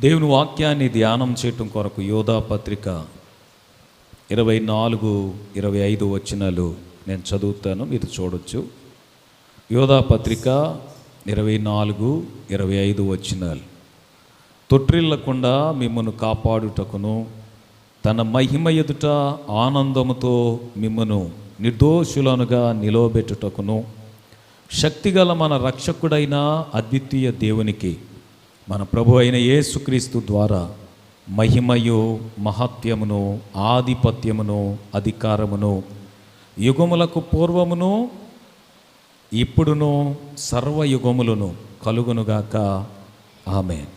దేవుని వాక్యాన్ని ధ్యానం చేయటం కొరకు యోధా పత్రిక 24-25 వచనాలు నేను చదువుతాను, మీరు చూడొచ్చు. యోధా పత్రిక 24-25 వచనాలు. తొట్రిల్లకుండా మిమ్మను కాపాడుటకును తన మహిమ ఎదుట ఆనందముతో మిమ్మను నిర్దోషులనుగా నిలవబెట్టుటకును శక్తిగల మన రక్షకుడైన అద్వితీయ దేవునికి మన ప్రభు అయిన యేసుక్రీస్తు ద్వారా మహిమయు మహత్యమును ఆధిపత్యమును అధికారమును యుగములకు పూర్వమును ఇప్పుడును సర్వయుగములను కలుగునుగాక. ఆమేన్.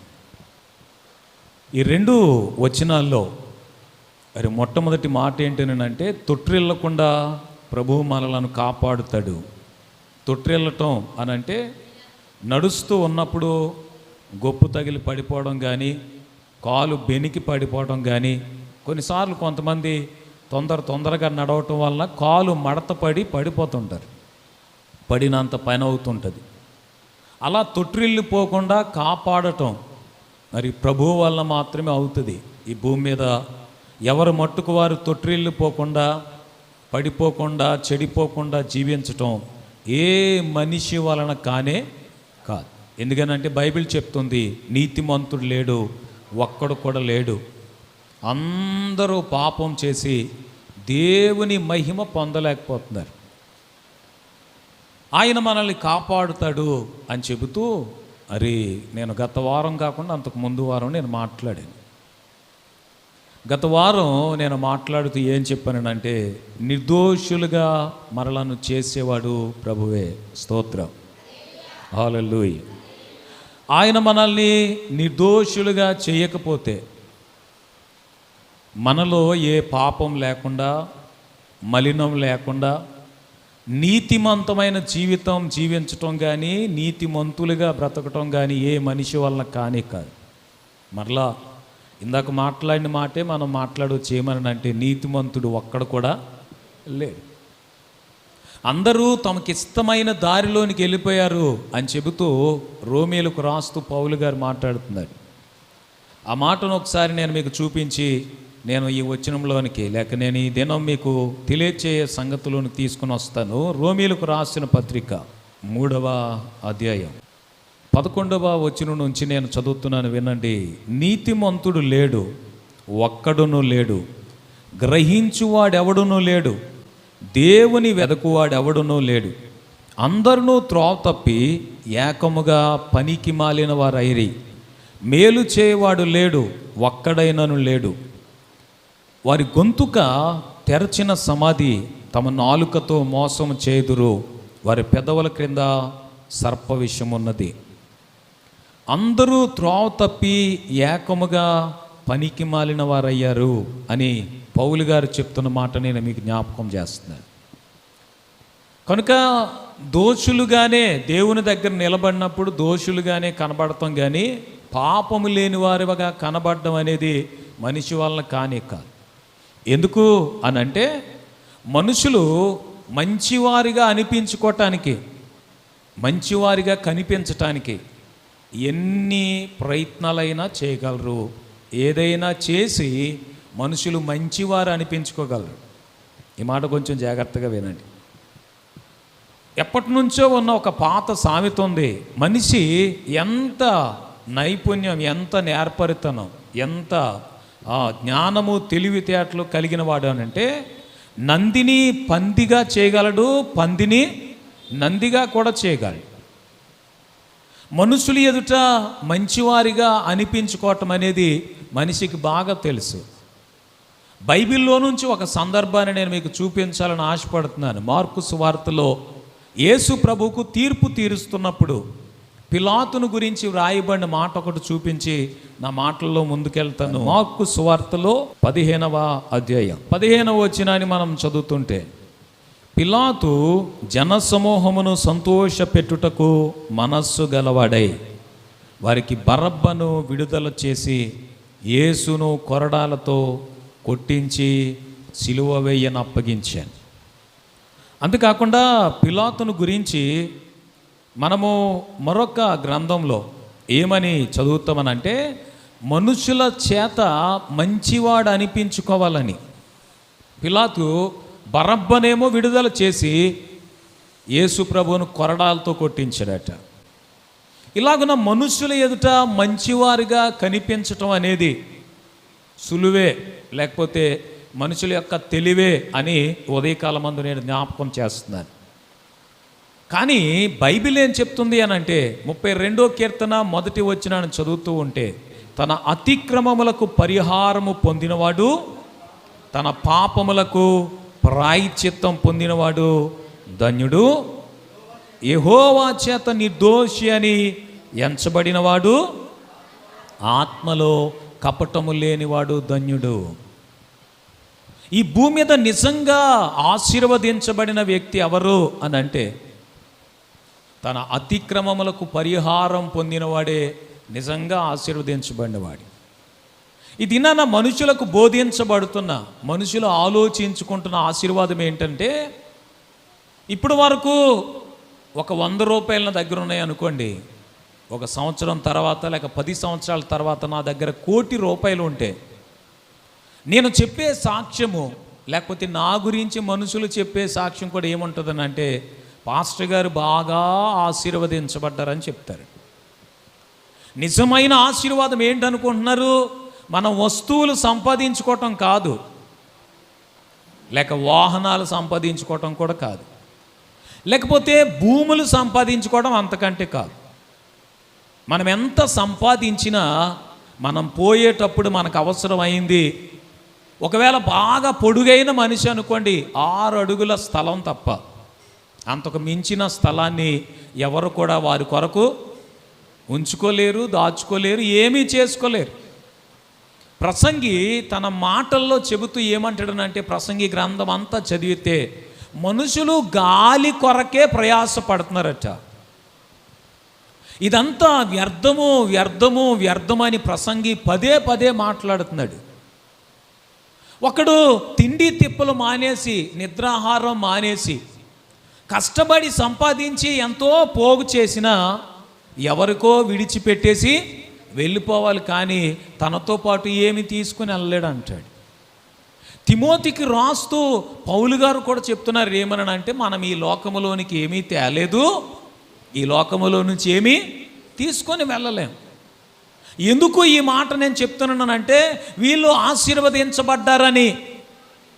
ఈ 2 వచనాల్లో మరి మొట్టమొదటి మాట ఏంటనంటే, తొట్రిల్లకుండా ప్రభువు మనలను కాపాడుతాడు. తొట్రిల్లటం అనంటే నడుస్తూ ఉన్నప్పుడు గొప్పు తగిలి పడిపోవడం కానీ, కాలు బెనికి పడిపోవడం కానీ, కొన్నిసార్లు కొంతమంది తొందరగా నడవటం వలన కాలు మడత పడిపోతుంటారు, పడినంత పని అవుతుంటుంది. అలా తొట్రిల్లిపోకుండా కాపాడటం మరి ప్రభువు వలన మాత్రమే అవుతుంది. ఈ భూమి మీద ఎవరు మట్టుకు వారు తొట్రిల్లిపోకుండా, పడిపోకుండా, చెడిపోకుండా జీవించటం ఏ మనిషి వలన కానే కాదు. ఎందుకనంటే బైబిల్ చెప్తుంది, నీతిమంతుడు లేడు, ఒక్కడు కూడా లేడు. అందరూ పాపం చేసి దేవుని మహిమ పొందలేకపోతున్నారు. ఆయన మనల్ని కాపాడుతాడు అని చెబుతూ, మరి నేను గత వారం కాకుండా అంతకు ముందు వారం నేను మాట్లాడాను. గత వారం నేను మాట్లాడుతూ ఏం చెప్పానంటే, నిర్దోషులుగా మనలను చేసేవాడు ప్రభువే. స్తోత్రం, హల్లెలూయా. ఆయన మనల్ని నిర్దోషులుగా చేయకపోతే, మనలో ఏ పాపం లేకుండా, మలినం లేకుండా నీతిమంతమైన జీవితం జీవించటం కానీ, నీతిమంతులుగా బ్రతకటం కానీ ఏ మనిషి వలన కానీ కాదు. మరలా ఇందాక మాట్లాడిన మాటే మనం మాట్లాడవచ్చు. ఏమనంటే, నీతిమంతుడు ఒక్కడు కూడా లేడు. అందరూ తమకిష్టమైన దారిలోనికి వెళ్ళిపోయారు అని చెబుతూ రోమీయులకు రాస్తూ పౌలు గారు మాట్లాడుతున్నారు. ఆ మాటను ఒకసారి నేను మీకు చూపించి, నేను ఈ వచనంలోనికి లేక నేను ఈ దినం మీకు తెలియచేయ సంగతులను తీసుకుని వస్తాను. రోమీయులకు రాసిన పత్రిక 3వ అధ్యాయం 11వ వచనం నుంచి నేను చదువుతున్నాను, వినండి. నీతిమంతుడు లేడు, ఒక్కడును లేడు, గ్రహించువాడెవడునూ లేడు, దేవుని వెదకువాడెవడునూ లేడు. అందరూ త్రోవ తప్పి ఏకముగా పనికి మాలిన వారైరి, మేలు చేయవాడు లేడు, ఒక్కడైనను లేడు. వారి గొంతుక తెరచిన సమాధి, తమ నాలుకతో మోసం చేదురు, వారి పెదవుల క్రింద సర్ప విషం ఉన్నది. అందరూ త్రోవ తప్పి ఏకముగా పనికి మాలిన వారయ్యారు అని పౌలు గారు చెప్తున్న మాట నేను మీకు జ్ఞాపకం చేస్తున్నాను. కనుక దోషులుగానే దేవుని దగ్గర నిలబడినప్పుడు దోషులుగానే కనబడతాం, కానీ పాపము లేని వారిగా కనబడడం అనేది మనిషి వలన కానే కాదు. ఎందుకు అనంటే, మనుషులు మంచివారిగా అనిపించుకోవటానికి, మంచివారిగా కనిపించటానికి ఎన్ని ప్రయత్నాలైనా చేయగలరు. ఏదైనా చేసి మనుషులు మంచివారు అనిపించుకోగలరు. ఈ మాట కొంచెం జాగ్రత్తగా వినండి. ఎప్పటి నుంచో ఉన్న ఒక పాత సామెత ఉంది. మనిషి ఎంత నైపుణ్యం, ఎంత నేర్పరితనం, ఎంత జ్ఞానము తెలివితేటలు కలిగిన వాడు అనంటే, నందిని పందిగా చేయగలడు, పందిని నందిగా కూడా చేయగలడు. మనుషులు ఎదుట మంచివారిగా అనిపించుకోవటం అనేది మనిషికి బాగా తెలుసు. బైబిల్లో నుంచి ఒక సందర్భాన్ని నేను మీకు చూపించాలని ఆశపడుతున్నాను. మార్కు సువార్తలో యేసు ప్రభువుకు తీర్పు తీరుస్తున్నప్పుడు పిలాతును గురించి వ్రాయబడిన మాట ఒకటి చూపించి నా మాటల్లో ముందుకెళ్తాను. మార్కు సువార్తలో 15వ అధ్యాయం 15వ వచనాన్ని మనం చదువుతుంటే, పిలాతు జనసమూహమును సంతోషపెట్టుటకు మనస్సు గలవాడై వారికి బరబ్బను విడుదల చేసి యేసును కొరడాలతో కొట్టించి సిలువ వేయని అప్పగించాను. అంతేకాకుండా పిలాతును గురించి మనము మరొక గ్రంథంలో ఏమని చదువుతామనంటే, మనుషుల చేత మంచివాడు అనిపించుకోవాలని పిలాతు బరబ్బనేమో విడుదల చేసి యేసు ప్రభువును కొరడాలతో కొట్టించాడట. ఇలాగున మనుషుల ఎదుట మంచివారిగా కనిపించటం అనేది సులువే, లేకపోతే మనుషుల యొక్క తెలివే అని ఉదయకాలం మందు నేను జ్ఞాపకం చేస్తున్నాను. కానీ బైబిల్ ఏం చెప్తుంది అని అంటే 32వ కీర్తన 1వ వచనాన్ని చదువుతూ ఉంటే, తన అతిక్రమములకు పరిహారము పొందినవాడు, తన పాపములకు ప్రాయశ్చిత్తం పొందినవాడు ధన్యుడు. యెహోవా చేత నిర్దోషి అని ఎంచబడినవాడు, ఆత్మలో కపటము లేనివాడు ధన్యుడు. ఈ భూమి మీద నిజంగా ఆశీర్వదించబడిన వ్యక్తి ఎవరు అని అంటే, తన అతిక్రమములకు పరిహారం పొందినవాడే నిజంగా ఆశీర్వదించబడినవాడు. ఈ దినాన మనుషులకు బోధించబడుతున్న, మనుషులు ఆలోచించుకుంటున్న ఆశీర్వాదం ఏంటంటే, ఇప్పుడు వరకు ఒక 100 రూపాయలు నా దగ్గర ఉన్నాయి అనుకోండి, ఒక సంవత్సరం తర్వాత లేక 10 సంవత్సరాల తర్వాత నా దగ్గర 1 కోటి రూపాయలు ఉంటే, నేను చెప్పే సాక్ష్యము లేకపోతే నా గురించి మనుషులు చెప్పే సాక్ష్యం కూడా ఏముంటుందని అంటే, పాస్టర్ గారు బాగా ఆశీర్వదించబడ్డారని చెప్తారు. నిజమైన ఆశీర్వాదం ఏంటనుకుంటున్నారు? మనం వస్తువులు సంపాదించుకోవటం కాదు, లేక వాహనాలు సంపాదించుకోవటం కూడా కాదు, లేకపోతే భూములు సంపాదించుకోవడం అంతకంటే కాదు. మనం ఎంత సంపాదించినా మనం పోయేటప్పుడు మనకు అవసరమైంది, ఒకవేళ బాగా పొడుగైన మనిషి అనుకోండి, 6 అడుగుల స్థలం తప్ప అంతకు మించిన స్థలాన్ని ఎవరు కూడా వారి కొరకు ఉంచుకోలేరు, దాచుకోలేరు, ఏమీ చేసుకోలేరు. ప్రసంగి తన మాటల్లో చెబుతూ ఏమంటాడనంటే, ప్రసంగి గ్రంథం అంతా చదివితే మనుషులు గాలి కొరకే ప్రయాసపడుతున్నారట. ఇదంతా వ్యర్థము వ్యర్థము వ్యర్థమని ప్రసంగి పదే పదే మాట్లాడుతున్నాడు. ఒకడు తిండి తిప్పలు మానేసి, నిద్రాహారం మానేసి, కష్టపడి సంపాదించి ఎంతో పోగు చేసినా ఎవరికో విడిచిపెట్టేసి వెళ్ళిపోవాలి, కానీ తనతో పాటు ఏమి తీసుకుని వెళ్ళలేడు అంటాడు. తిమోతికి రాస్తూ పౌలు గారు కూడా చెప్తున్నారు ఏమనంటే, మనం ఈ లోకములోనికి ఏమీ తేలేదు, ఈ లోకములో నుంచి ఏమీ తీసుకొని వెళ్ళలేం. ఎందుకు ఈ మాట నేను చెప్తున్నానంటే, వీళ్ళు ఆశీర్వదించబడ్డారని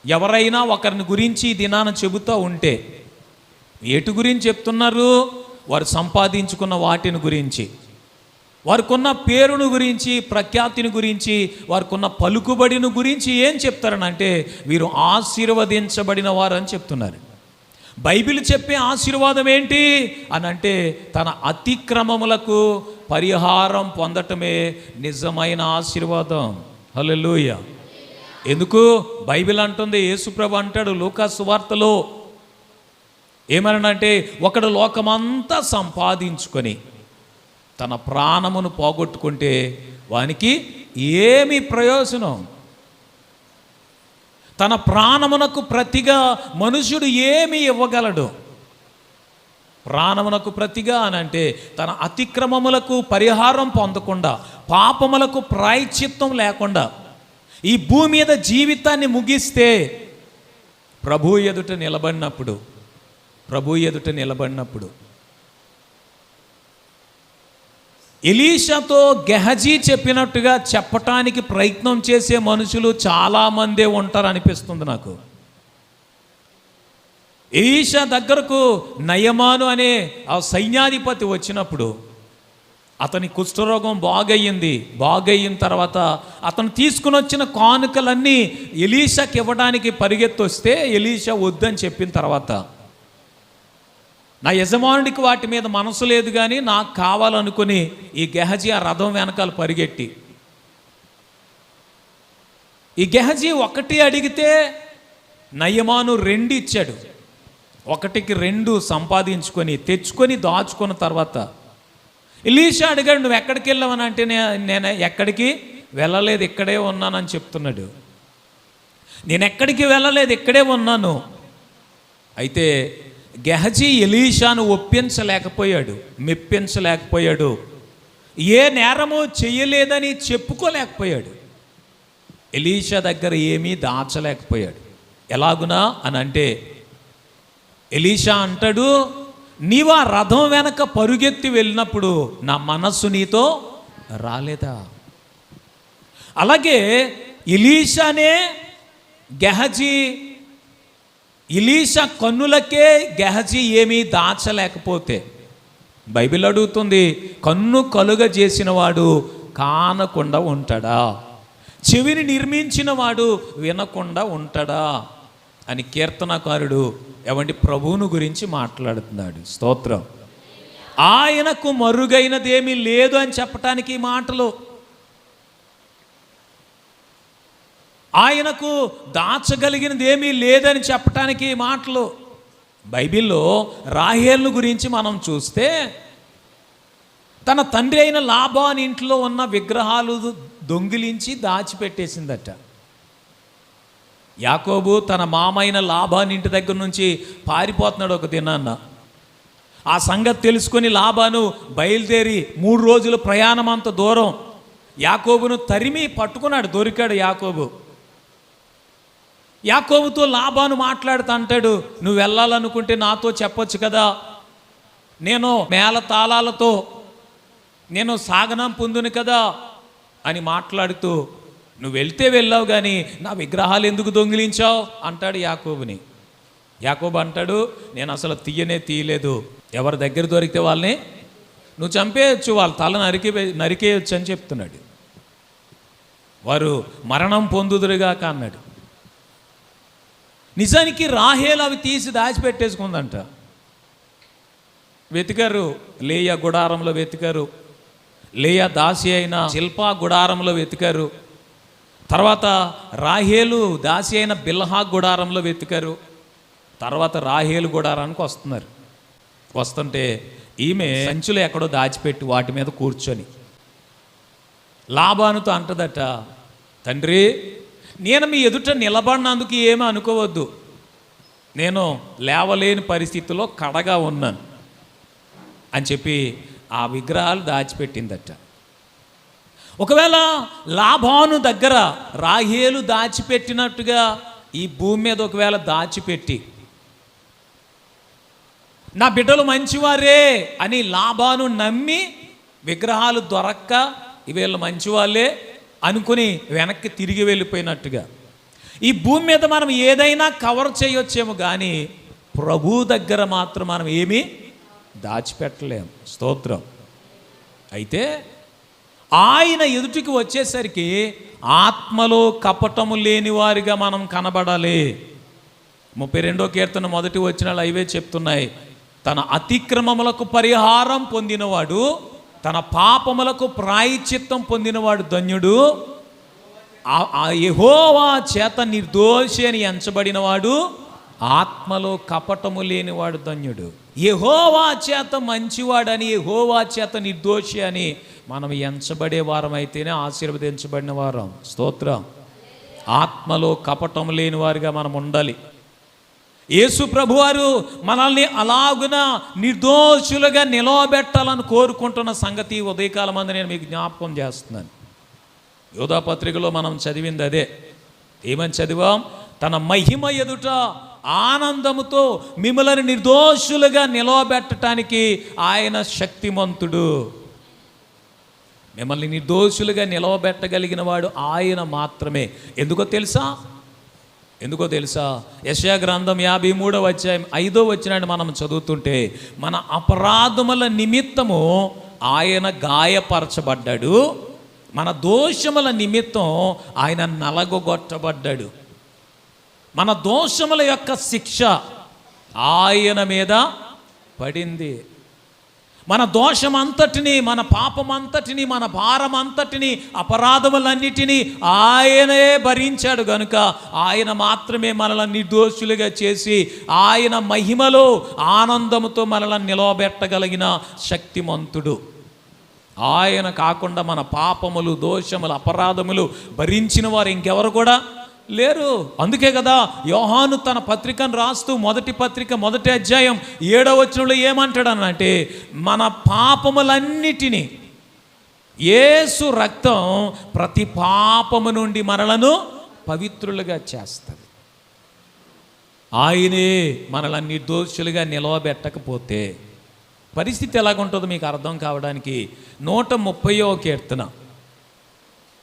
ఎవరైనా ఒకరిని గురించి ఈ దినాన చెబుతూ ఉంటే, ఏటి గురించి చెప్తున్నారు? వారు సంపాదించుకున్న వాటిని గురించి, వారికున్న పేరును గురించి, ప్రఖ్యాతిని గురించి, వారికున్న పలుకుబడిని గురించి ఏం చెప్తారనంటే, వీరు ఆశీర్వదించబడిన వారు అని చెప్తున్నారు. బైబిల్ చెప్పే ఆశీర్వాదం ఏంటి అని అంటే, తన అతిక్రమములకు పరిహారం పొందటమే నిజమైన ఆశీర్వాదం. హల్లెలూయా. ఎందుకు? బైబిల్ అంటుంది, యేసుప్రభు అంటాడు లూకా సువార్తలో ఏమనంటే, ఒకడు లోకమంతా సంపాదించుకొని తన ప్రాణమును పోగొట్టుకుంటే వానికి ఏమి ప్రయోజనం? తన ప్రాణమునకు ప్రతిగా మనుషుడు ఏమి ఇవ్వగలడు? ప్రాణమునకు ప్రతిగా అనంటే, తన అతిక్రమములకు పరిహారం పొందకుండా, పాపములకు ప్రాయశ్చిత్తం లేకుండా ఈ భూమి మీద జీవితాన్ని ముగిస్తే, ప్రభు ఎదుట నిలబడినప్పుడు ఎలీషాతో గెహజీ చెప్పినట్టుగా చెప్పటానికి ప్రయత్నం చేసే మనుషులు చాలామందే ఉంటారు అనిపిస్తుంది నాకు. ఎలీషా దగ్గరకు నయమాను అనే ఆ సైన్యాధిపతి వచ్చినప్పుడు అతని కుష్ఠరోగం బాగయిన తర్వాత అతను తీసుకుని వచ్చిన కానుకలన్నీ ఎలీషాకి ఇవ్వడానికి పరిగెత్తొస్తే ఎలీషా వద్దని చెప్పిన తర్వాత, నా యజమానుడికి వాటి మీద మనసు లేదు కానీ నాకు కావాలనుకుని ఈ గెహజీ ఆ రథం వెనకాల పరిగెట్టి, ఈ గెహజీ 1 అడిగితే నయమాను 2 ఇచ్చాడు. 1కి 2 సంపాదించుకొని తెచ్చుకొని దాచుకున్న తర్వాత ఎలీషా అడిగాడు, నువ్వు ఎక్కడికి వెళ్ళావని అంటే, నేను ఎక్కడికి వెళ్ళలేదు, ఇక్కడే ఉన్నానని చెప్తున్నాడు. నేను ఎక్కడికి వెళ్ళలేదు, ఇక్కడే ఉన్నాను. అయితే గెహజీ ఎలీషాను మెప్పించలేకపోయాడు. ఏ నేరము చెయ్యలేదని చెప్పుకోలేకపోయాడు. ఎలీషా దగ్గర ఏమీ దాచలేకపోయాడు. ఎలాగునా అని అంటే ఎలీషా అంటాడు, నీవు ఆ రథం వెనక పరుగెత్తి వెళ్ళినప్పుడు నా మనస్సు నీతో రాలేదా? అలాగే ఎలీషానే గెహజీ, ఎలీషా కన్నులకే గెహజీ ఏమీ దాచలేకపోతే బైబిల్ అడుగుతుంది, కన్ను కలుగ చేసిన వాడు కానకుండా ఉంటాడా? చెవిని నిర్మించిన వాడు వినకుండా ఉంటాడా అని కీర్తనకారుడు ఎవంటి ప్రభువును గురించి మాట్లాడుతున్నాడు. స్తోత్రం. ఆయనకు మరుగైనదేమీ లేదు అని చెప్పటానికి ఈ మాటలు. ఆయనకు దాచగలిగినది ఏమీ లేదని చెప్పటానికి ఈ మాటలు. బైబిల్లో రాహేలు గురించి మనం చూస్తే తన తండ్రి అయిన లాబాను ఇంట్లో ఉన్న విగ్రహాలు దొంగిలించి దాచిపెట్టేసిందట. యాకోబు తన మామైన లాబాను ఇంటి దగ్గర నుంచి పారిపోతున్నాడు ఒక దినాన్న. ఆ సంగతి తెలుసుకొని లాబాను బయలుదేరి 3 రోజుల ప్రయాణం అంత దూరం యాకోబును తరిమి పట్టుకున్నాడు. దొరికాడు యాకోబు. యాకోబుతో లాబాను మాట్లాడుతూ అంటాడు, నువ్వు వెళ్ళాలనుకుంటే నాతో చెప్పొచ్చు కదా, నేను మేళ తాళాలతో నేను సాగనం పొందును కదా అని మాట్లాడుతూ, నువ్వు వెళ్తే వెళ్ళావు కానీ నా విగ్రహాలు ఎందుకు దొంగిలించావు అంటాడు యాకోబుని. యాకోబు అంటాడు, నేను అసలు తీయలేదు, ఎవరి దగ్గర దొరికితే వాళ్ళని నువ్వు చంపేయచ్చు, వాళ్ళ తల నరికేయచ్చు అని చెప్తున్నాడు. వారు మరణం పొందుదురుగాక అన్నాడు. నిజానికి రాహేలు అవి తీసి దాచిపెట్టేసుకుందంట. వెతికారు, లేయా గుడారంలో వెతికారు, లేయా దాసి అయిన శిల్పా గుడారంలో వెతికారు, తర్వాత రాహేలు దాసి అయిన బిల్హా గుడారంలో వెతికారు, తర్వాత రాహేలు గుడారానికి వస్తున్నారు. వస్తుంటే ఈమె సంచులు ఎక్కడో దాచిపెట్టి వాటి మీద కూర్చొని లాబానుతో అంటదట, తండ్రి నేను మీ ఎదుట నిలబడినందుకు ఏమీ అనుకోవద్దు, నేను లేవలేని పరిస్థితిలో కడగా ఉన్నాను అని చెప్పి ఆ విగ్రహాలు దాచిపెట్టిందట. ఒకవేళ లాబాను దగ్గర రాహేలు దాచిపెట్టినట్టుగా ఈ భూమి మీద ఒకవేళ దాచిపెట్టి నా బిడ్డలు మంచివారే అని లాబాను నమ్మి విగ్రహాలు దొరక్క వీళ్ళు మంచివాళ్ళే అనుకుని వెనక్కి తిరిగి వెళ్ళిపోయినట్టుగా ఈ భూమి మీద మనం ఏదైనా కవర్ చేయొచ్చేమో కానీ ప్రభు దగ్గర మాత్రం మనం ఏమీ దాచిపెట్టలేం. స్తోత్రం. అయితే ఆయన ఎదుటికి వచ్చేసరికి ఆత్మలో కపటము లేని వారిగా మనం కనబడాలి. 32వ కీర్తన 1 వచనాలు అవే చెప్తున్నాయి. తన అతిక్రమములకు పరిహారం పొందినవాడు, తన పాపములకు ప్రాయశ్చిత్తం పొందినవాడు ధన్యుడు. యెహోవా చేత నిర్దోషి అని ఎంచబడినవాడు, ఆత్మలో కపటము లేనివాడు ధన్యుడు. యెహోవా చేత మంచివాడని, యెహోవా చేత నిర్దోషి అని మనం ఎంచబడే వారం అయితేనే ఆశీర్వదించబడిన వారం. స్తోత్రం. ఆత్మలో కపటం లేని వారిగా మనం ఉండాలి. యేసు ప్రభువారు మనల్ని అలాగున నిర్దోషులుగా నిలవబెట్టాలని కోరుకుంటున్న సంగతి ఉదయకాలం అందు నేను మీకు జ్ఞాపకం చేస్తున్నాను. యోధా పత్రికలో మనం చదివింది అదే. ఏమని చదివాం? తన మహిమ ఎదుట ఆనందముతో మిమ్మల్ని నిర్దోషులుగా నిలవబెట్టడానికి ఆయన శక్తిమంతుడు. మిమ్మల్ని నిర్దోషులుగా నిలవబెట్టగలిగిన వాడు ఆయన మాత్రమే. ఎందుకో తెలుసా? యెషయా గ్రంథం 53వ అధ్యాయం 5వ వచనాన్ని మనం చదువుతుంటే, మన అపరాధముల నిమిత్తము ఆయన గాయపరచబడ్డాడు, మన దోషముల నిమిత్తం ఆయన నలగొట్టబడ్డాడు. మన దోషముల యొక్క శిక్ష ఆయన మీద పడింది. మన దోషమంతటిని, మన పాపమంతటిని, మన భారమంతటిని, అపరాధములన్నిటినీ ఆయనే భరించాడు గనుక ఆయన మాత్రమే మనల్ని నిర్దోషులుగా చేసి ఆయన మహిమలో ఆనందముతో మనల్ని నిలవబెట్టగలిగిన శక్తిమంతుడు. ఆయన కాకుండా మన పాపములు, దోషములు, అపరాధములు భరించిన వారు ఇంకెవరు కూడా లేరు. అందుకే కదా యోహాను తన పత్రికను రాస్తూ మొదటి పత్రిక 1వ అధ్యాయం 7వ వచనంలో ఏమంటాడనంటే, మన పాపములన్నిటినీ యేసు రక్తం ప్రతి పాపము నుండి మనలను పవిత్రులుగా చేస్తుంది. ఆయనే మనల్ని నిర్దోషులుగా నిలవబెట్టకపోతే పరిస్థితి ఎలాగుంటుందో మీకు అర్థం కావడానికి 130వ కీర్తన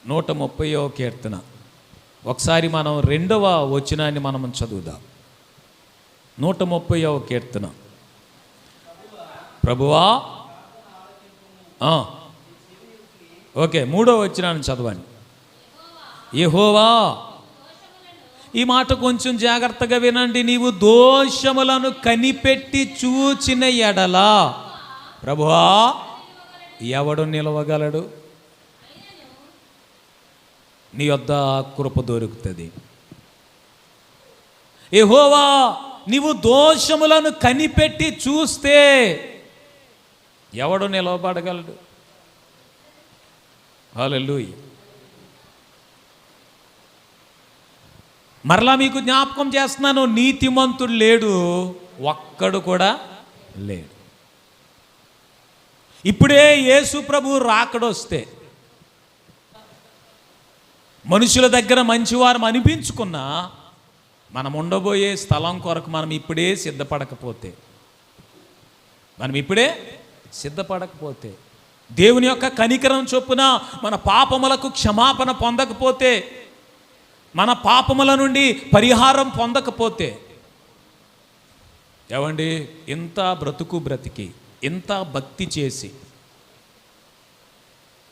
130వ కీర్తన ఒకసారి మనం 2వ వచనాన్ని మనం చదువుదాం. 130వ కీర్తన. ప్రభువా, ఓకే, 3వ వచనాన్ని చదవండి. యెహోవా, ఈ మాట కొంచెం జాగ్రత్తగా వినండి. నీవు దోషములను కనిపెట్టి చూచిన ఎడల ప్రభువా ఎవడు నిలవగలడు? నీ యొద్ద కృప దొరుకుతుంది. యెహోవా, నీవు దోషములను కనిపెట్టి చూస్తే ఎవడు నిలవబడగలడు? హల్లెలూయా. మరలా మీకు జ్ఞాపకం చేస్తున్నాను, నీతిమంతుడు లేడు, ఒక్కడు కూడా లేడు. ఇప్పుడే యేసు ప్రభు రాకడొస్తే మనుషుల దగ్గర మంచివారం అనిపించుకున్నా మనం ఉండబోయే స్థలం కొరకు మనం ఇప్పుడే సిద్ధపడకపోతే దేవుని యొక్క కనికరం చొప్పున మన పాపములకు క్షమాపణ పొందకపోతే, మన పాపముల నుండి పరిహారం పొందకపోతే, ఏమండి, ఇంత బ్రతికి ఇంత భక్తి చేసి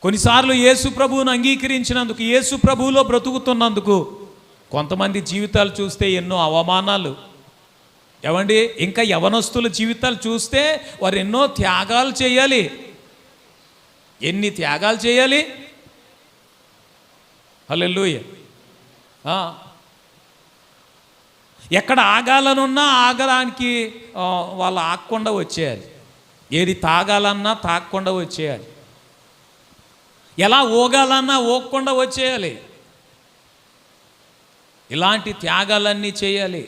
కొన్నిసార్లు యేసు ప్రభువును అంగీకరించినందుకు, యేసు ప్రభువులో బ్రతుకుతున్నందుకు కొంతమంది జీవితాలు చూస్తే ఎన్నో అవమానాలు. ఏమండి, ఇంకా యవనస్తుల జీవితాలు చూస్తే వారు ఎన్నో త్యాగాలు చేయాలి. ఎన్ని త్యాగాలు చేయాలి? హల్లెలూయా. ఎక్కడ ఆగాలనున్నా ఆగడానికి వాళ్ళు ఆగకుండా వచ్చేయాలి. ఏది తాగాలన్నా తాగకుండా వచ్చేయాలి. ఎలా ఊగాలన్నా ఊగకుండా వచ్చేయాలి. ఇలాంటి త్యాగాలన్నీ చేయాలి.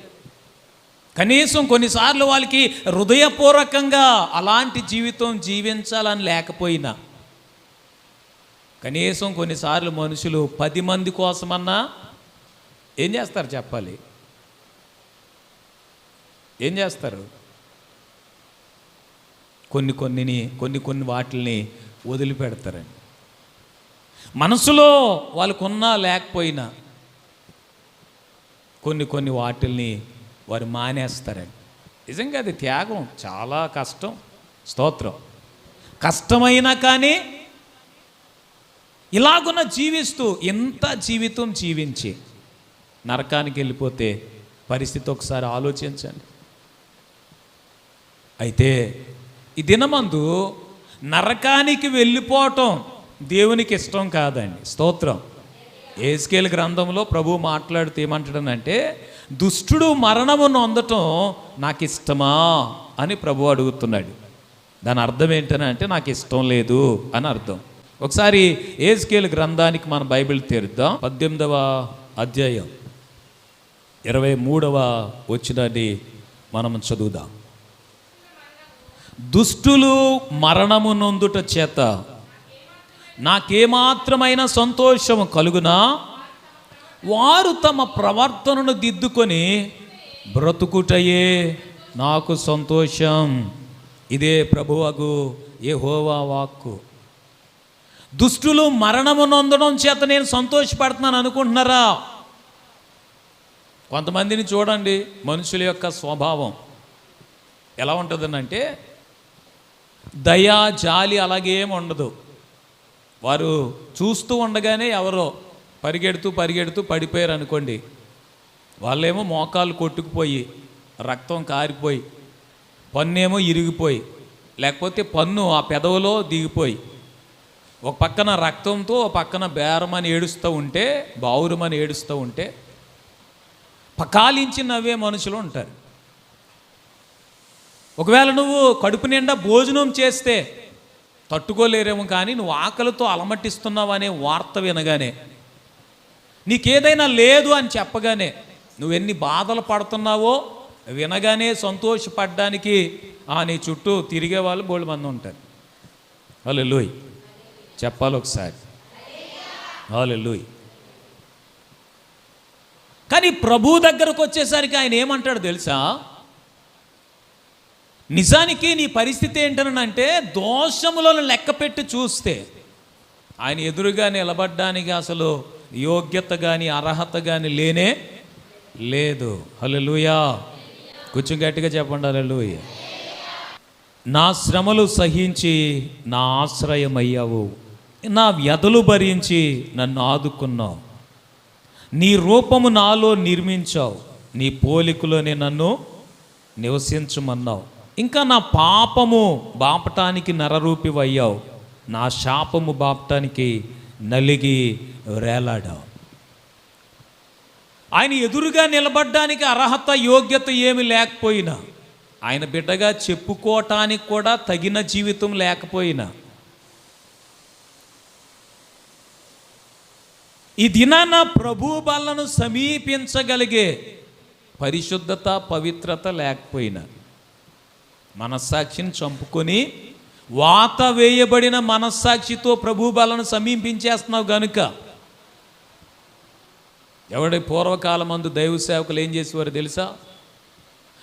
కనీసం కొన్నిసార్లు వాళ్ళకి హృదయపూర్వకంగా అలాంటి జీవితం జీవించాలని లేకపోయినా, కనీసం కొన్నిసార్లు మనుషులు 10 మంది కోసమన్నా ఏం చేస్తారు చెప్పాలి? ఏం చేస్తారు? కొన్ని వాటిల్ని వదిలిపెడతారండి. మనసులో వాళ్ళకున్నా లేకపోయినా కొన్ని వాటిల్ని వారు మానేస్తారండి. నిజంగా అది త్యాగం, చాలా కష్టం. స్తోత్రం. కష్టమైనా కానీ ఇలాగున్న జీవిస్తూ ఇంత జీవితం జీవించి నరకానికి వెళ్ళిపోతే పరిస్థితి ఒకసారి ఆలోచించండి. అయితే ఈ దినమందు నరకానికి వెళ్ళిపోవటం దేవునికి ఇష్టం కాదండి. స్తోత్రం. యెహెజ్కేలు గ్రంథంలో ప్రభువు మాట్లాడుతూ ఏమంటాడనంటే, దుష్టుడు మరణము నొందటం నాకు ఇష్టమా అని ప్రభువు అడుగుతున్నాడు. దాని అర్థం ఏంటంటే నాకు ఇష్టం లేదు అని అర్థం. ఒకసారి యెహెజ్కేలు గ్రంథానికి మన బైబిల్ తెరుద్దాం. 18వ అధ్యాయం 23వ వచనాన్ని మనం చదువుదాం. దుష్టులు మరణము నొందుట చేత నాకేమాత్రమైన సంతోషము కలుగునా, వారు తమ ప్రవర్తనను దిద్దుకొని బ్రతుకుటయే నాకు సంతోషం. ఇదే ప్రభువగు యెహోవా వాక్కు. దుష్టులు మరణము నొందడం చేత నేను సంతోషపడుతున్నాను అనుకుంటున్నారా? కొంతమందిని చూడండి, మనుషుల యొక్క స్వభావం ఎలా ఉంటుందనంటే దయా జాలి అలాగేం ఉండదు. వారు చూస్తూ ఉండగానే ఎవరో పరిగెడుతూ పడిపోయారు అనుకోండి, వాళ్ళేమో మోకాలు కొట్టుకుపోయి రక్తం కారిపోయి పన్నేమో ఇరిగిపోయి, లేకపోతే పన్ను ఆ పెదవులో దిగిపోయి, ఒక పక్కన రక్తంతో ఒక పక్కన బేరమని ఏడుస్తూ ఉంటే, బావురమని ఏడుస్తూ ఉంటే పకాలించి నవ్వే మనుషులు ఉంటారు. ఒకవేళ నువ్వు కడుపు నిండా భోజనం చేస్తే తట్టుకోలేరేమో, కానీ నువ్వు ఆకలితో అలమటిస్తున్నావు అనే వార్త వినగానే, నీకేదైనా లేదు అని చెప్పగానే, నువ్వెన్ని బాధలు పడుతున్నావో వినగానే సంతోషపడడానికి నీ చుట్టూ తిరిగే వాళ్ళు బోల్డ్ మంది ఉంటారు. హల్లెలూయా. చెప్పాలి ఒకసారి. హల్లెలూయా. కానీ ప్రభు దగ్గరకు వచ్చేసరికి ఆయన ఏమంటాడు తెలుసా? నిజానికి నీ పరిస్థితి ఏంటనంటే దోషములను లెక్క పెట్టి చూస్తే ఆయన ఎదురుగా నిలబడ్డానికి అసలు యోగ్యత కానీ అర్హత కానీ లేనే లేదు. హల్లెలూయా. కొంచెం గట్టిగా చెప్పండి హల్లెలూయా. నా శ్రమలు సహించి నా ఆశ్రయమయ్యావు, నా వ్యధలు భరించి నన్ను ఆదుకున్నావు, నీ రూపము నాలో నిర్మించావు, నీ పోలికలోనే నన్ను నివసించమన్నావు, ఇంకా నా పాపము బాపటానికి నరరూపివయ్యావు, నా శాపము బాపటానికి నలిగి వేలాడావు. ఆయన ఎదురుగా నిలబడ్డానికి అర్హత యోగ్యత ఏమి లేకపోయినా, ఆయన బిడ్డగా చెప్పుకోవటానికి కూడా తగిన జీవితం లేకపోయినా, ఈ దినాన ప్రభు బలను సమీపించగలిగే పరిశుద్ధత పవిత్రత లేకపోయినా, మనస్సాక్షిని చంపుకొని వాత వేయబడిన మనస్సాక్షితో ప్రభు బలను సమీపించేస్తున్నావు గనుక. ఎవడి పూర్వకాలమందు దైవ సేవకులు ఏం చేసేవారు తెలుసా?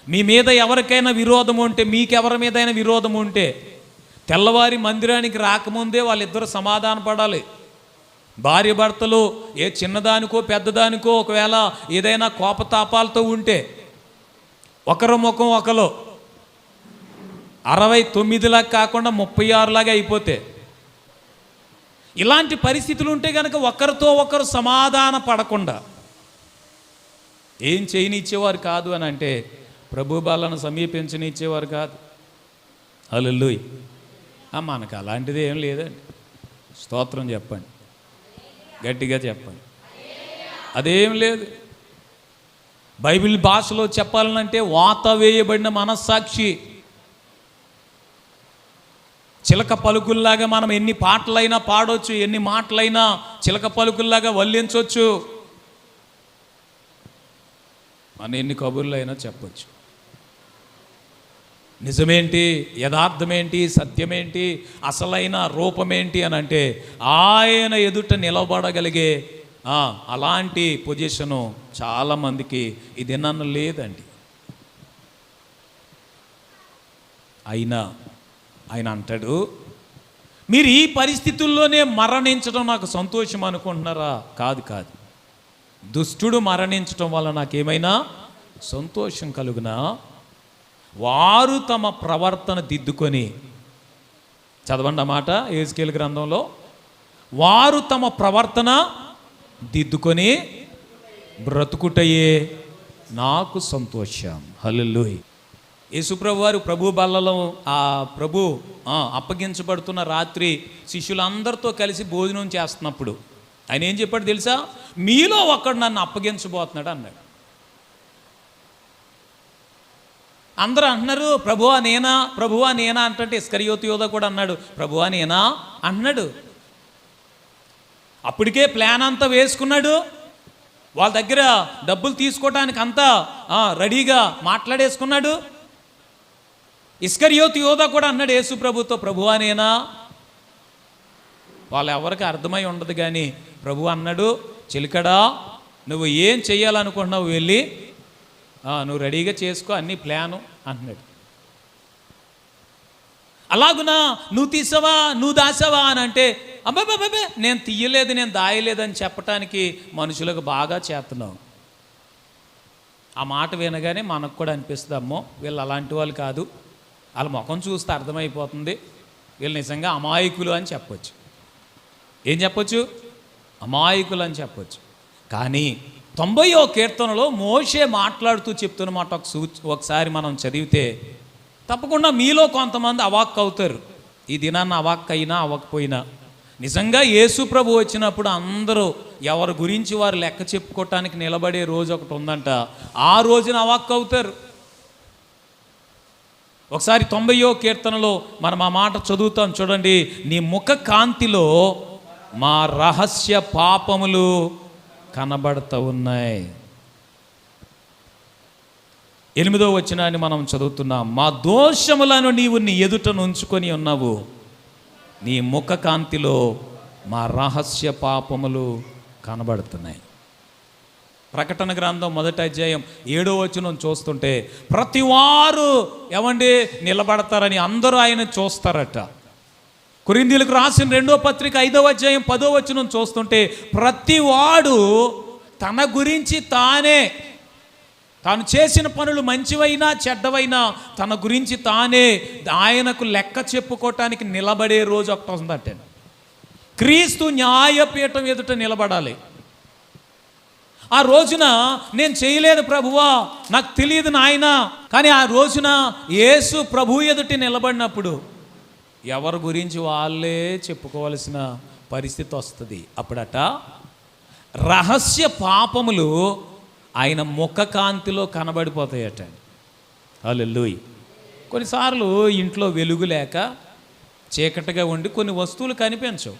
మీ మీద ఎవరికైనా విరోధం ఉంటే, మీకెవరి మీదైనా విరోధం ఉంటే తెల్లవారి మందిరానికి రాకముందే వాళ్ళిద్దరు సమాధాన పడాలి. భార్య భర్తలు ఏ చిన్నదానికో పెద్దదానికో ఒకవేళ ఏదైనా కోపతాపాలతో ఉంటే ఒకరు ముఖం ఒకరు 69లాగా కాకుండా 36లాగా అయిపోతే, ఇలాంటి పరిస్థితులు ఉంటే కనుక ఒకరితో ఒకరు సమాధాన పడకుండా ఏం చేయనిచ్చేవారు కాదు అని అంటే ప్రభు బాలను సమీపించనిచ్చేవారు కాదు. హల్లెలూయా. మనకు అలాంటిది ఏం లేదండి. స్తోత్రం చెప్పండి, గట్టిగా చెప్పండి. అదేం లేదు. బైబిల్ భాషలో చెప్పాలనంటే వాత వేయబడిన మనస్సాక్షి. చిలక పలుకుల్లాగా మనం ఎన్ని పాటలైనా పాడవచ్చు, ఎన్ని మాటలైనా చిలక పలుకుల్లాగా వల్లించవచ్చు, మనం ఎన్ని కబుర్లైనా చెప్పచ్చు. నిజమేంటి, యథార్థమేంటి, సత్యమేంటి, అసలైన రూపమేంటి అని అంటే ఆయన ఎదుట నిలబడగలిగే అలాంటి పొజిషను చాలామందికి ఇది నన్ను లేదండి. అయినా ఆయన అంటాడు, మీరు ఈ పరిస్థితుల్లోనే మరణించడం నాకు సంతోషం అనుకుంటున్నారా? కాదు కాదు. దుష్టుడు మరణించడం వల్ల నాకేమైనా సంతోషం కలుగునా? వారు తమ ప్రవర్తన దిద్దుకొని, చదవండి అన్నమాట యెహెజ్కేలు గ్రంథంలో, వారు తమ ప్రవర్తన దిద్దుకొని బ్రతుకుటయే నాకు సంతోషం. హల్లెలూయా. యేసుప్రభు వారు ప్రభు బల్లలో అప్పగించబడుతున్న రాత్రి శిష్యులందరితో కలిసి భోజనం చేస్తున్నప్పుడు ఆయన ఏం చెప్పాడు తెలుసా? మీలో ఒకడు నన్ను అప్పగించబోతున్నాడు అన్నాడు. అందరూ అంటున్నారు ప్రభువా నేనా, ప్రభువా నేనా అంటే ఇస్కరియోతు యోధ కూడా అన్నాడు ప్రభువా నేనా అంటున్నాడు. అప్పటికే ప్లాన్ అంతా వేసుకున్నాడు. వాళ్ళ దగ్గర డబ్బులు తీసుకోవడానికి అంతా రెడీగా మాట్లాడేసుకున్నాడు. ఇస్కరియోతు యోధ కూడా అన్నాడు యేసు ప్రభుతో ప్రభువా నేనా. వాళ్ళు ఎవరికి అర్థమై ఉండదు కానీ ప్రభు అన్నాడు, చిలికడా నువ్వు ఏం చెయ్యాలనుకుంటున్నావు వెళ్ళి నువ్వు రెడీగా చేసుకో, అన్ని ప్లాను అంటున్నాడు. అలాగునా నువ్వు తీసావా, నువ్వు దాసావా అని అంటే అబ్బాబే నేను తీయలేదు, నేను దాయలేదని చెప్పటానికి మనుషులకు బాగా చేస్తున్నావు. ఆ మాట వినగానే మనకు కూడా అనిపిస్తుంది, అమ్మో వీళ్ళు అలాంటి వాళ్ళు కాదు, వాళ్ళ ముఖం చూస్తే అర్థమైపోతుంది వీళ్ళు నిజంగా అమాయకులు అని చెప్పొచ్చు. ఏం చెప్పొచ్చు? అమాయకులు అని చెప్పొచ్చు. కానీ 90వ కీర్తనలో మోషే మాట్లాడుతూ చెప్తున్న మాట ఒకసారి మనం చదివితే తప్పకుండా మీలో కొంతమంది అవాక్కు అవుతారు. ఈ దినాన్ని అవాక్కు అయినా అవ్వకపోయినా నిజంగా యేసు ప్రభు వచ్చినప్పుడు అందరూ ఎవరి గురించి వారు లెక్క చెప్పుకోవటానికి నిలబడే రోజు ఒకటి ఉందంట. ఆ రోజున అవాక్కు అవుతారు. ఒకసారి 90వ కీర్తనలో మనం ఆ మాట చదువుతాం చూడండి. నీ ముఖ కాంతిలో మా రహస్య పాపములు కనబడుతూ ఉన్నాయి. 8వ వచనాన్ని మనం చదువుతున్నాం. మా దోషములను నీవు నీ ఎదుట ఉంచుకొని ఉన్నావు, నీ ముఖ కాంతిలో మా రహస్య పాపములు కనబడుతున్నాయి. ప్రకటన గ్రంథం 1వ అధ్యాయం 7వ వచనం చూస్తుంటే ప్రతివారు ఏమండి నిలబడతారని అందరూ ఆయన చూస్తారట. కొరింథీయులకు రాసిన 2వ పత్రిక 5వ అధ్యాయం 10వ వచనం చూస్తుంటే ప్రతివాడు తన గురించి తాను చేసిన పనులు మంచివైనా చెడ్డవైనా తన గురించి తానే ఆయనకు లెక్క చెప్పుకోవటానికి నిలబడే రోజు ఒకటి వస్తుందంటే క్రీస్తు న్యాయపీఠం ఎదుట నిలబడాలి. ఆ రోజున నేను చేయలేదు ప్రభువా, నాకు తెలియదు నాయనా, కానీ ఆ రోజున యేసు ప్రభు ఎదుటి నిలబడినప్పుడు ఎవరి గురించి వాళ్ళే చెప్పుకోవాల్సిన పరిస్థితి వస్తుంది. అప్పుడట రహస్య పాపములు ఆయన ముఖ కాంతిలో కనబడిపోతాయట. హల్లెలూయా. కొన్నిసార్లు ఇంట్లో వెలుగు లేక చీకటిగా ఉండి కొన్ని వస్తువులు కనిపించవు,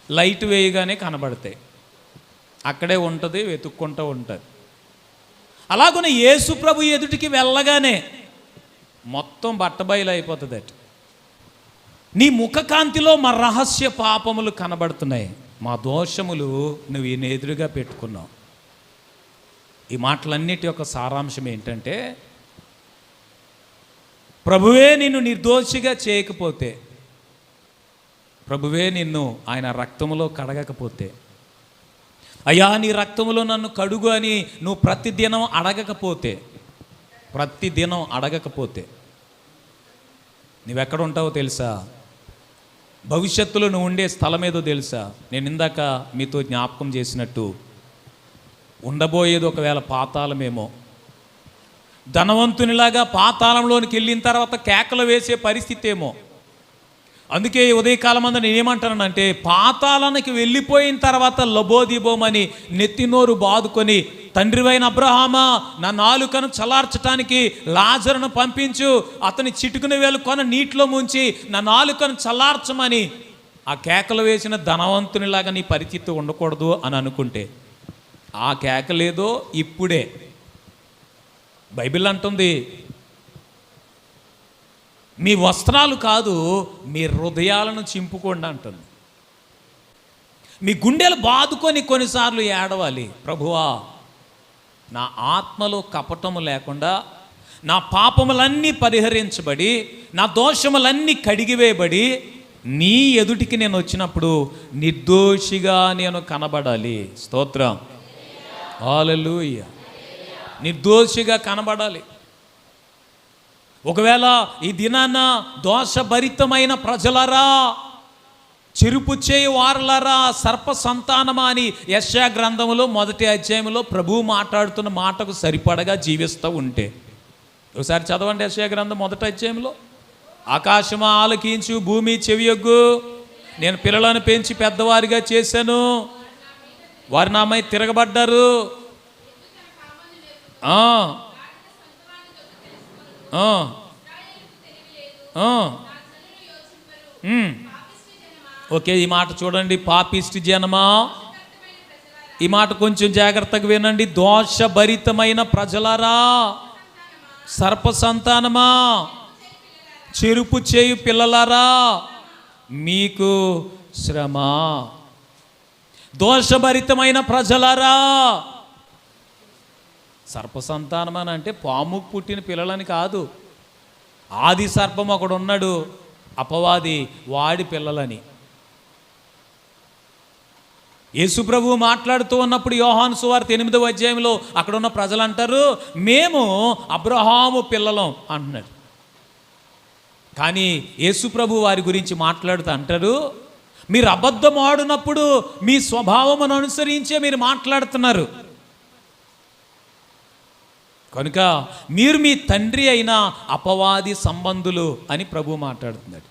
లైట్ వేయగానే కనబడతాయి, అక్కడే ఉంటుంది, వెతుక్కుంటూ ఉంటుంది. అలాగనే యేసు ప్రభు ఎదుటికి వెళ్ళగానే మొత్తం బట్టబయలు అయిపోతుందట. నీ ముఖ కాంతిలో మా రహస్య పాపములు కనబడుతున్నాయి, మా దోషములు నువ్వు ఈయన ఎదురుగా పెట్టుకున్నావు. ఈ మాటలన్నిటి యొక్క సారాంశం ఏంటంటే ప్రభువే నిన్ను నిర్దోషిగా చేయకపోతే, ప్రభువే నిన్ను ఆయన రక్తములో కడగకపోతే, అయ్యా నీ రక్తములో నన్ను కడుగు అని నువ్వు ప్రతిదినం అడగకపోతే నువ్వెక్కడ ఉంటావో తెలుసా? భవిష్యత్తులో నువ్వు ఉండే స్థలం ఏదో తెలుసా? నేను ఇందాక మీతో జ్ఞాపకం చేసినట్టు ఉండబోయేది ఒకవేళ పాతాళమేమో. ధనవంతునిలాగా పాతాళంలోనికి వెళ్ళిన తర్వాత కేకలు వేసే పరిస్థితి ఏమో. అందుకే ఉదయకాలం అంతా నేనేమంటానంటే పాతాళానికి వెళ్ళిపోయిన తర్వాత లబోదిబోమని నెత్తినోరు బాదుకొని, తండ్రివైన అబ్రహామా నా నాలుకను చల్లార్చడానికి లాజరును పంపించు, అతని చిటుకుని వేలుకొని నీటిలో ముంచి నా నాలుకను చల్లార్చమని ఆ కేకలు వేసిన ధనవంతునిలాగా నీ పరిస్థితి ఉండకూడదు అని అనుకుంటే ఆ కేకలేదో ఇప్పుడే బైబిల్ అంటుంది, మీ వస్త్రాలు కాదు మీ హృదయాలను చింపుకోండి అంటుంది. మీ గుండెలు బాదుకొని కొన్నిసార్లు ఏడవాలి, ప్రభువా నా ఆత్మలో కపటము లేకుండా నా పాపములన్నీ పరిహరించబడి నా దోషములన్నీ కడిగివేయబడి నీ ఎదుటికి నేను వచ్చినప్పుడు నిర్దోషిగా నేను కనబడాలి. స్తోత్రం, హల్లెలూయా. నిర్దోషిగా కనబడాలి. ఒకవేళ ఈ దినాన దోషభరితమైన ప్రజలరా, చెరుపు చేయి వారలరా, సర్ప సంతానమా అని యెషయా గ్రంథములో 1వ అధ్యాయంలో ప్రభువు మాట్లాడుతున్న మాటకు సరిపడగా జీవిస్తూ ఉంటే ఒకసారి చదవండి. యెషయా గ్రంథం 1వ అధ్యాయంలో, ఆకాశమా ఆలకించు, భూమి చెవియొగ్గు, నేను పిల్లలను పెంచి పెద్దవారిగా చేశాను, వారు నామై తిరగబడ్డారు. ఓకే, ఈ మాట చూడండి. పాపిష్టి జనమా, ఈ మాట కొంచెం జాగ్రత్తగా వినండి. దోషభరితమైన ప్రజలారా, సర్ప సంతానమా, చెరుపు చేయు పిల్లలారా, మీకు శ్రమ. దోషభరితమైన ప్రజలారా, సర్ప సంతానం అని అంటే పాముకు పుట్టిన పిల్లలని కాదు. ఆది సర్పం ఒకడు ఉన్నాడు, అపవాది, వాడి పిల్లలని. యేసుప్రభువు మాట్లాడుతూ ఉన్నప్పుడు యోహాను సువార్త 8వ అధ్యాయంలో అక్కడ ఉన్న ప్రజలు అంటారు, మేము అబ్రహాము పిల్లలం అంటున్నాడు. కానీ యేసుప్రభు వారి గురించి మాట్లాడుతూ అంటారు, మీరు అబద్ధం ఆడినప్పుడు మీ స్వభావమును అనుసరించే మీరు మాట్లాడుతున్నారు కనుక మీరు మీ తండ్రి అయిన అపవాది సంబంధులు అని ప్రభు మాట్లాడుతున్నాడు.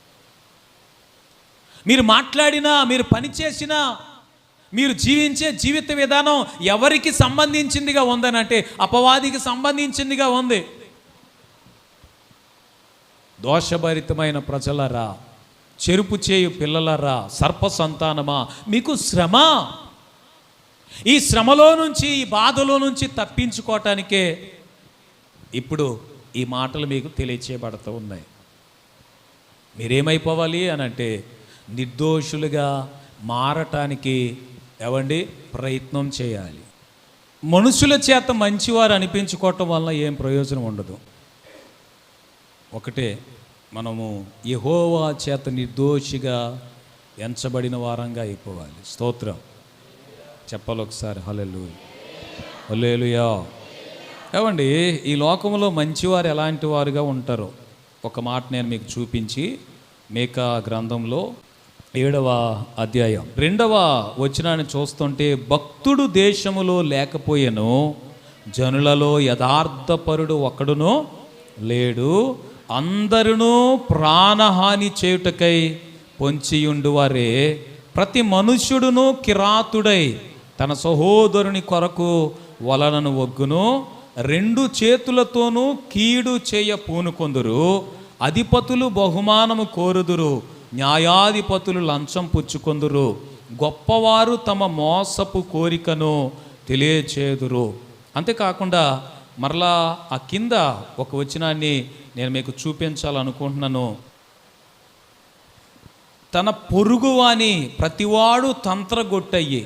మీరు మాట్లాడినా, మీరు పనిచేసినా, మీరు జీవించే జీవిత విధానం ఎవరికి సంబంధించిందిగా ఉందని అంటే అపవాదికి సంబంధించిందిగా ఉంది. దోషభరితమైన ప్రజలరా, చెరుపు చేయు పిల్లలరా, సర్ప సంతానమా, మీకు శ్రమ. ఈ శ్రమలో నుంచి, ఈ బాధలో నుంచి తప్పించుకోవటానికే ఇప్పుడు ఈ మాటలు మీకు తెలియచేయబడుతూ ఉన్నాయి. మీరేమైపోవాలి అని అంటే నిర్దోషులుగా మారటానికి ఏవండి ప్రయత్నం చేయాలి. మనుషుల చేత మంచివారు అనిపించుకోవటం వల్ల ఏం ప్రయోజనం ఉండదు. ఒకటే, మనము యెహోవా చేత నిర్దోషిగా ఎంచబడిన వారంగా అయిపోవాలి. స్తోత్రం చెప్పాలి ఒకసారి. హల్లెలూయా, హల్లెలూయా. ఏమండి, ఈ లోకంలో మంచివారు ఎలాంటి వారుగా ఉంటారో ఒక మాట నేను మీకు చూపించి, మీకా గ్రంథంలో 7వ అధ్యాయం 2వ వచనాన్ని చూస్తుంటే, భక్తుడు దేశములో లేకపోయెను, జనులలో యథార్థపరుడు ఒక్కడును లేడు, అందరును ప్రాణహాని చేయుటకై పొంచియుండువారే, ప్రతి మనుష్యుడును కిరాతుడై తన సహోదరుని కొరకు వలనను ఒగ్గును, 2 చేతులతోనూ కీడు చేయ పూనుకొందురు, అధిపతులు బహుమానము కోరుదురు, న్యాయాధిపతులు లంచం పుచ్చుకొందురు, గొప్పవారు తమ మోసపు కోరికను తెలియచేదురు. అంతేకాకుండా మరలా ఆ కింద ఒక వచనాన్ని నేను మీకు చూపించాలనుకుంటున్నాను. తన పొరుగువాని ప్రతివాడు తంత్రగొట్టయ్యి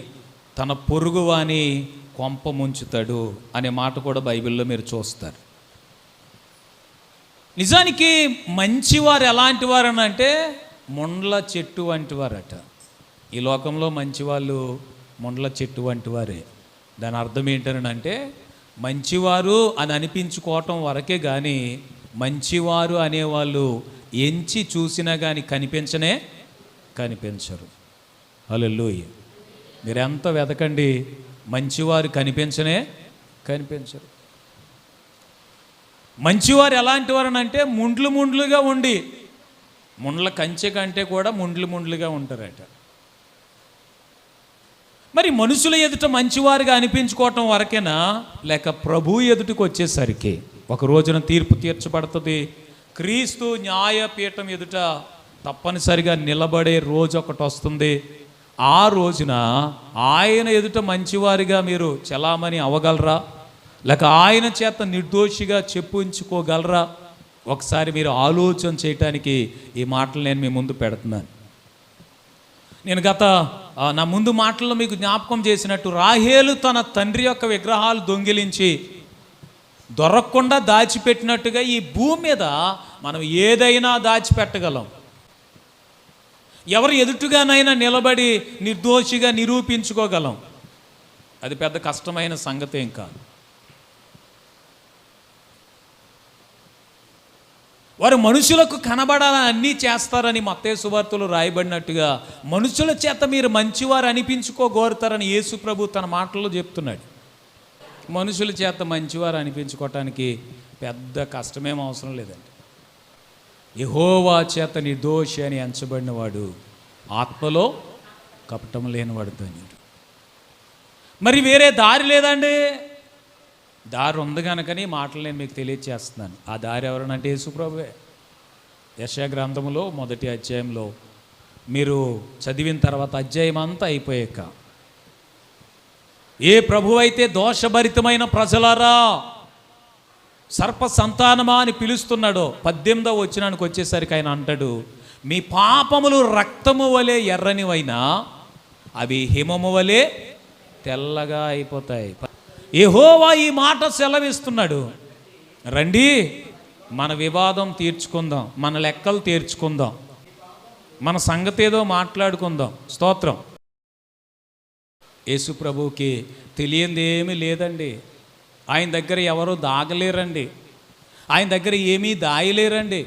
తన పొరుగువాని కొంప ముంచుతాడు అనే మాట కూడా బైబిల్లో మీరు చూస్తారు. నిజానికి మంచివారు ఎలాంటి వారు అని అంటే, ముండ్ల చెట్టు వంటి వారట. ఈ లోకంలో మంచివాళ్ళు ముండ్ల చెట్టు వంటి వారే. దాని అర్థం ఏంటనంటే, మంచివారు అని అనిపించుకోవటం వరకే కానీ మంచివారు అనేవాళ్ళు ఎంచి చూసినా కానీ కనిపించరు. హల్లెలూయా. మీరెంత వెతకండి, మంచివారు కనిపించరు. మంచివారు ఎలాంటి వారు అంటే, ముండ్లుగా ఉండి, ముండ్ల కంచె కంటే కూడా ముండ్లుగా ఉంటారట. మరి మనుషుల ఎదుట మంచివారుగా అనిపించుకోవటం వరకేనా, లేక ప్రభు ఎదుటికి వచ్చేసరికి ఒక రోజున తీర్పు తీర్చబడుతుంది. క్రీస్తు న్యాయపీఠం ఎదుట తప్పనిసరిగా నిలబడే రోజు ఒకటి వస్తుంది. ఆ రోజున ఆయన ఎదుట మంచివారిగా మీరు చలామణి అవ్వగలరా, లేక ఆయన చేత నిర్దోషిగా చెప్పుంచుకోగలరా? ఒకసారి మీరు ఆలోచన చేయటానికి ఈ మాటలు నేను మీ ముందు పెడుతున్నాను. నేను నా ముందు మాటల్లో మీకు జ్ఞాపకం చేసినట్టు, రాహేలు తన తండ్రి యొక్క విగ్రహాలు దొంగిలించి దొరకకుండా దాచిపెట్టినట్టుగా ఈ భూమి మీద మనం ఏదైనా దాచిపెట్టగలం. ఎవరు ఎదుటిగానైనా నిలబడి నిర్దోషిగా నిరూపించుకోగలం. అది పెద్ద కష్టమైన సంగతి ఏం కాదు. వారు మనుషులకు కనబడాలని అన్నీ చేస్తారని మత్తయి సువార్తలో రాయబడినట్టుగా, మనుషుల చేత మీరు మంచివారు అనిపించుకోగోరుతారని యేసు ప్రభు తన మాటల్లో చెప్తున్నాడు. మనుషుల చేత మంచివారు అనిపించుకోవటానికి పెద్ద కష్టమేం అవసరం లేదండి. యెహోవా చేత నిర్దోషి అని ఎంచబడిన వాడు ఆత్మలో కపటం లేనివాడు ధన్యుడు. మరి వేరే దారి లేదండి. దారి ఉంది కనుకని మాటలు నేను మీకు తెలియచేస్తున్నాను. ఆ దారి ఎవరనంటే యేసు ప్రభువే. యెషయా గ్రంథంలో 1వ అధ్యాయంలో మీరు చదివిన తర్వాత అధ్యాయం అంతా అయిపోయాక, ఏ ప్రభువైతే దోషభరితమైన ప్రజలారా, సర్ప సంతానమా అని పిలుస్తున్నాడో 18వ వచనానికి వచ్చేసరికి ఆయన అంటాడు, మీ పాపములు రక్తము వలె ఎర్రనివైనా అవి హిమము వలె తెల్లగా అయిపోతాయి. యెహోవా ఈ మాట సెలవిస్తున్నాడు. రండి, మన వివాదం తీర్చుకుందాం, మన లెక్కలు తీర్చుకుందాం, మన సంగతి ఏదో మాట్లాడుకుందాం. స్తోత్రం. యేసు ప్రభువుకి తెలియంది ఏమీ లేదండి. ఆయన దగ్గర ఎవరో దాగలేరండి. ఆయన దగ్గర ఏమీ దాయలేరండి.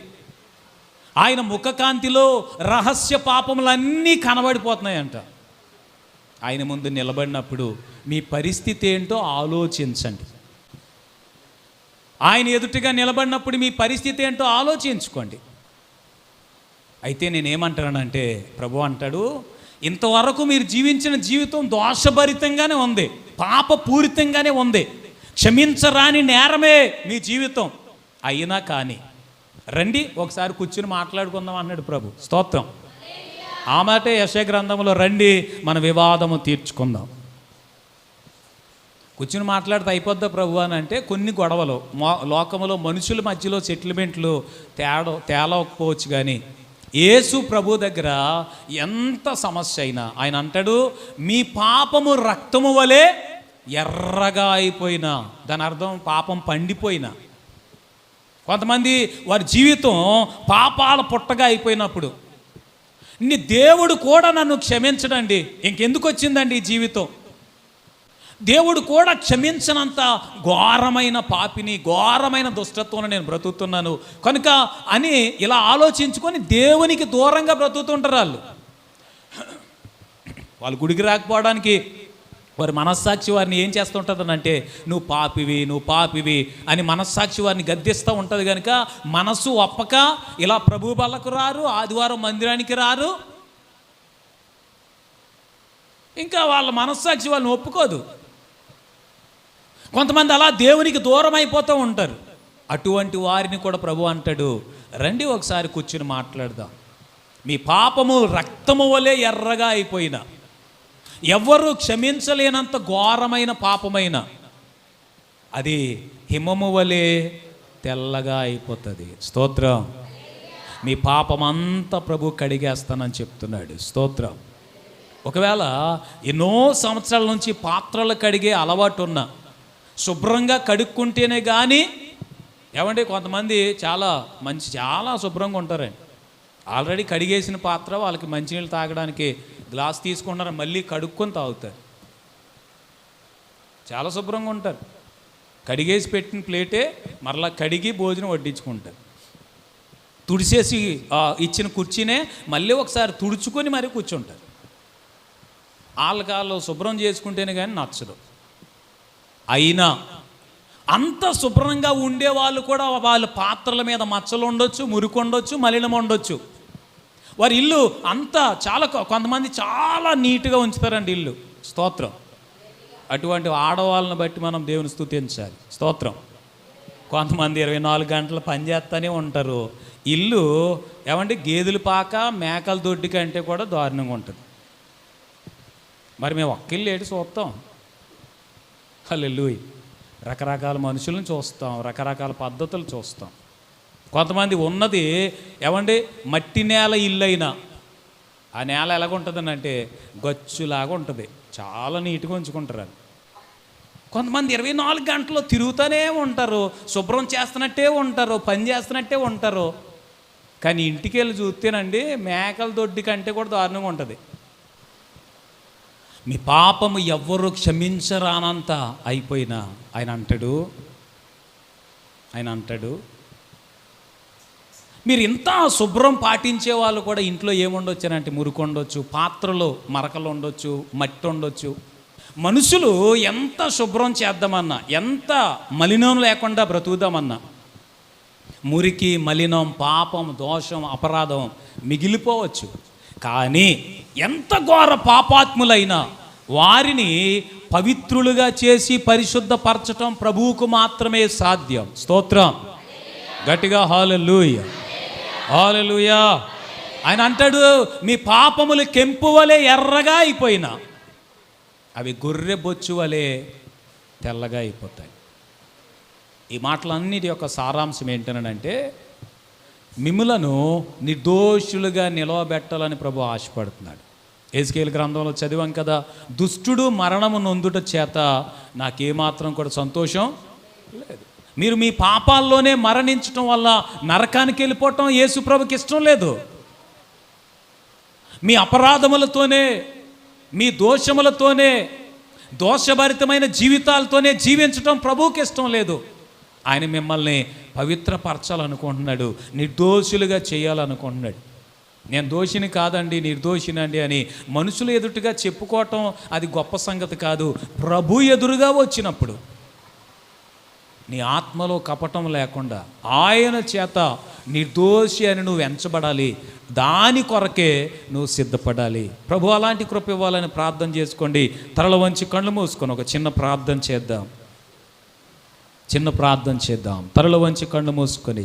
ఆయన ముఖకాంతిలో రహస్య పాపములన్నీ కనబడిపోతున్నాయంట. ఆయన ముందు నిలబడినప్పుడు మీ పరిస్థితి ఏంటో ఆలోచించండి. ఆయన ఎదుటిగా నిలబడినప్పుడు మీ పరిస్థితి ఏంటో ఆలోచించుకోండి. అయితే నేనేమంటానంటే, ప్రభు అంటాడు, ఇంతవరకు మీరు జీవించిన జీవితం దోషభరితంగానే ఉంది, పాపపూరితంగానే ఉంది, క్షమించరాని నేరమే మీ జీవితం. అయినా కానీ రండి ఒకసారి కూర్చుని మాట్లాడుకుందాం అన్నాడు ప్రభు. స్తోత్రం. ఆ మాటే యెషయా గ్రంథంలో, రండి మన వివాదము తీర్చుకుందాం. కూర్చుని మాట్లాడితే అయిపోద్దా ప్రభు అని అంటే, కొన్ని గొడవలు లోకములో మనుషుల మధ్యలో సెటిల్మెంట్లు తేలకపోవచ్చు, కానీ యేసు ప్రభు దగ్గర ఎంత సమస్య అయినా ఆయన అంటాడు, మీ పాపము రక్తము వలె ఎర్రగా అయిపోయినా, దాని అర్థం పాపం పండిపోయినా. కొంతమంది వారి జీవితం పాపాల పుట్టగా అయిపోయినప్పుడు, నీ దేవుడు కూడా నన్ను క్షమించడండి, ఇంకెందుకు వచ్చిందండి ఈ జీవితం, దేవుడు కూడా క్షమించనంత ఘోరమైన పాపిని, ఘోరమైన దుష్టత్వం నేను బ్రతుకుతున్నాను కనుక అని ఇలా ఆలోచించుకొని దేవునికి దూరంగా బ్రతుకుతుంటారు వాళ్ళు గుడికి రాకపోవడానికి వారి మనస్సాక్షి వారిని ఏం చేస్తుంటుందనంటే, నువ్వు పాపివి అని మనస్సాక్షి వారిని గద్దిస్తూ ఉంటుంది. కనుక మనసు ఒప్పక ఇలా ప్రభు బల్లకు రారు, ఆదివారం మందిరానికి రారు, ఇంకా వాళ్ళ మనస్సాక్షి వాళ్ళని ఒప్పుకోదు. కొంతమంది అలా దేవునికి దూరం అయిపోతూ ఉంటారు. అటువంటి వారిని కూడా ప్రభు అంటాడు, రండి ఒకసారి కూర్చుని మాట్లాడదాం. మీ పాపము రక్తము వలె ఎర్రగా అయిపోయినా, ఎవ్వరూ క్షమించలేనంత ఘోరమైన పాపమైన అది హిమము వలె తెల్లగా అయిపోతుంది. స్తోత్రం. మీ పాపమంతా ప్రభు కడిగేస్తానని చెప్తున్నాడు. స్తోత్రం. ఒకవేళ ఎన్నో సంవత్సరాల నుంచి పాత్రలు కడిగే అలవాటు ఉన్న, శుభ్రంగా కడుక్కుంటేనే కానీ, ఏమంటే కొంతమంది చాలా శుభ్రంగా ఉంటారండి. ఆల్రెడీ కడిగేసిన పాత్ర వాళ్ళకి మంచినీళ్ళు తాగడానికి గ్లాస్ తీసుకుంటారు, మళ్ళీ కడుక్కొని తాగుతారు. చాలా శుభ్రంగా ఉంటారు. కడిగేసి పెట్టిన ప్లేటే మరలా కడిగి భోజనం వడ్డించుకుంటారు. తుడిసేసి ఇచ్చిన కుర్చీనే మళ్ళీ ఒకసారి తుడుచుకొని మరీ కూర్చుంటారు. వాళ్ళకాళ్ళు శుభ్రం చేసుకుంటేనే కానీ నచ్చదు. అయినా అంత శుభ్రంగా ఉండేవాళ్ళు కూడా వాళ్ళ పాత్రల మీద మచ్చలు ఉండొచ్చు, మురికి ఉండొచ్చు, మలినం ఉండొచ్చు. వారి ఇల్లు అంతా కొంతమంది చాలా నీట్గా ఉంచుతారండి ఇల్లు. స్తోత్రం. అటువంటి ఆడవాళ్ళని బట్టి మనం దేవుని స్తుతించాలి. స్తోత్రం. కొంతమంది 24 గంటలు పనిచేస్తూనే ఉంటారు. ఇల్లు ఏమంటే గేదెల పాక మేకల దొడ్డి కంటే కూడా దారుణంగా ఉంటుంది. మరి మేము ఒక్క ఇల్లు ఏటి చూస్తాం. హల్లెలూయా. రకరకాల మనుషులను చూస్తాం, రకరకాల పద్ధతులు చూస్తాం. కొంతమంది ఉన్నది ఏమండి మట్టి నేల ఇల్లు అయినా ఆ నేల ఎలాగుంటుందని అంటే గచ్చులాగా ఉంటుంది, చాలా నీట్గా ఉంచుకుంటారు. కొంతమంది 24 గంటలు తిరుగుతూనే ఉంటారు, శుభ్రం చేస్తున్నట్టే ఉంటారు, పని చేస్తున్నట్టే ఉంటారు. కానీ ఇంటికి వెళ్ళి చూస్తేనండి మేకల దొడ్డి కంటే కూడా దారుణంగా ఉంటుంది. మీ పాపము ఎవ్వరు క్షమించరానంత అయిపోయినా ఆయన అంటాడు మీరు ఇంత శుభ్రం పాటించే వాళ్ళు కూడా ఇంట్లో ఏముండొచ్చు అంటే మురికి ఉండొచ్చు, పాత్రలో మరకలు ఉండొచ్చు, మట్టి ఉండొచ్చు. మనుషులు ఎంత శుభ్రం చేద్దామన్నా, ఎంత మలినం లేకుండా బ్రతుకుదామన్నా మురికి, మలినం, పాపం, దోషం, అపరాధం మిగిలిపోవచ్చు. కానీ ఎంత ఘోర పాపాత్ములైనా వారిని పవిత్రులుగా చేసి పరిశుద్ధపరచటం ప్రభువుకు మాత్రమే సాధ్యం. స్తోత్రం. గట్టిగా హల్లెలూయా, హల్లెలూయా. ఆయన అంటాడు, మీ పాపములు కెంపు వలె ఎర్రగా అయిపోయినా అవి గొర్రె బొచ్చు వలె తెల్లగా అయిపోతాయి. ఈ మాటలన్నిటి యొక్క సారాంశం ఏంటనంటే, మిమ్ములను నిర్దోషులుగా నిలవబెట్టాలని ప్రభు ఆశపడుతున్నాడు. ఎజ్కేలు గ్రంథంలో చదివాం కదా, దుష్టుడు మరణము నొందుట చేత నాకేమాత్రం కూడా సంతోషం లేదు. మీరు మీ పాపాల్లోనే మరణించటం వల్ల నరకానికి వెళ్ళిపోవటం యేసు ప్రభుకి ఇష్టం లేదు. మీ అపరాధములతోనే, మీ దోషములతోనే, దోషభరితమైన జీవితాలతోనే జీవించటం ప్రభువుకి ఇష్టం లేదు. ఆయన మిమ్మల్ని పవిత్రపరచాలనుకుంటున్నాడు, నిర్దోషులుగా చేయాలనుకుంటున్నాడు. నేను దోషిని కాదండి, నిర్దోషినండి అని మనుషులు ఎదుటిగా చెప్పుకోవటం అది గొప్ప సంగతి కాదు. ప్రభు ఎదురుగా వచ్చినప్పుడు నీ ఆత్మలో కపటం లేకుండా ఆయన చేత నిర్దోషి అని నువ్వు ఎంచబడాలి. దాని కొరకే నువ్వు సిద్ధపడాలి. ప్రభు అలాంటి కృప ఇవ్వాలని ప్రార్థన చేసుకోండి. తలలు వంచి కళ్ళు మూసుకొని ఒక చిన్న ప్రార్థన చేద్దాం. తలలు వంచి కళ్ళు మూసుకొని